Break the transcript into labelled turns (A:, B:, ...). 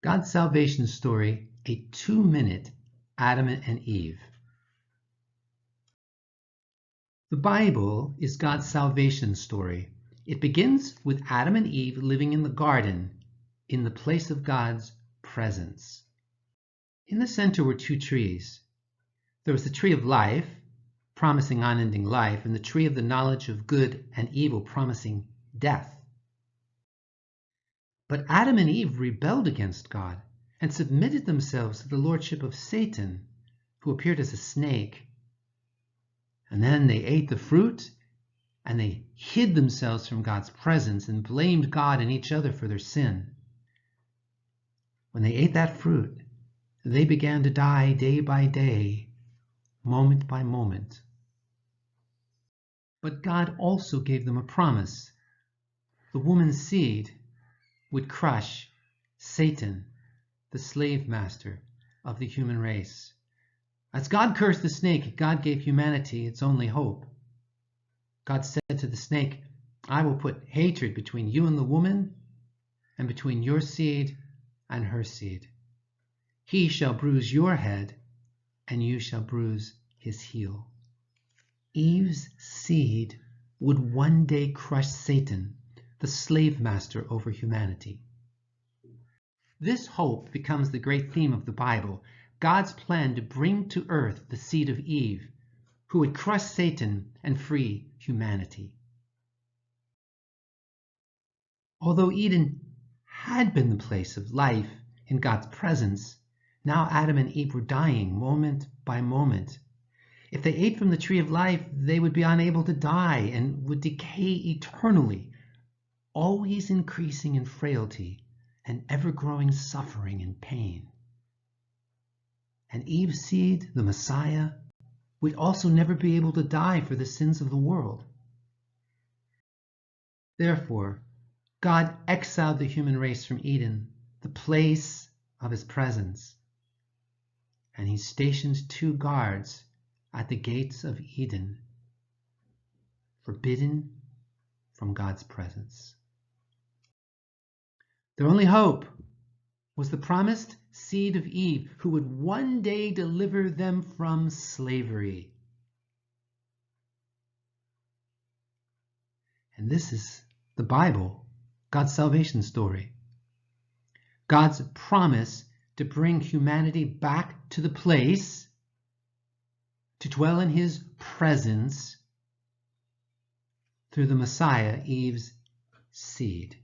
A: God's salvation story, a 2-minute Adam and Eve. The Bible is God's salvation story. It begins with Adam and Eve living in the garden, in the place of God's presence. In the center were two trees. There was the tree of life, promising unending life, and the tree of the knowledge of good and evil, promising death. But Adam and Eve rebelled against God and submitted themselves to the lordship of Satan, who appeared as a snake. And then they ate the fruit, and they hid themselves from God's presence and blamed God and each other for their sin. When they ate that fruit, they began to die day by day, moment by moment. But God also gave them a promise. The woman's seed would crush Satan, the slave master of the human race. As God cursed the snake, God gave humanity its only hope. God said to the snake, "I will put hatred between you and the woman, and between your seed and her seed. He shall bruise your head, and you shall bruise his heel." Eve's seed would one day crush Satan, the slave master over humanity. This hope becomes the great theme of the Bible, God's plan to bring to earth the seed of Eve, who would crush Satan and free humanity. Although Eden had been the place of life in God's presence, now Adam and Eve were dying moment by moment. If they ate from the tree of life, they would be unable to die and would decay eternally, always increasing in frailty and ever-growing suffering and pain. And Eve's seed, the Messiah, would also never be able to die for the sins of the world. Therefore, God exiled the human race from Eden, the place of his presence, and he stationed two guards at the gates of Eden, forbidden from God's presence. Their only hope was the promised seed of Eve, who would one day deliver them from slavery. And this is the Bible, God's salvation story. God's promise to bring humanity back to the place, to dwell in his presence through the Messiah, Eve's seed.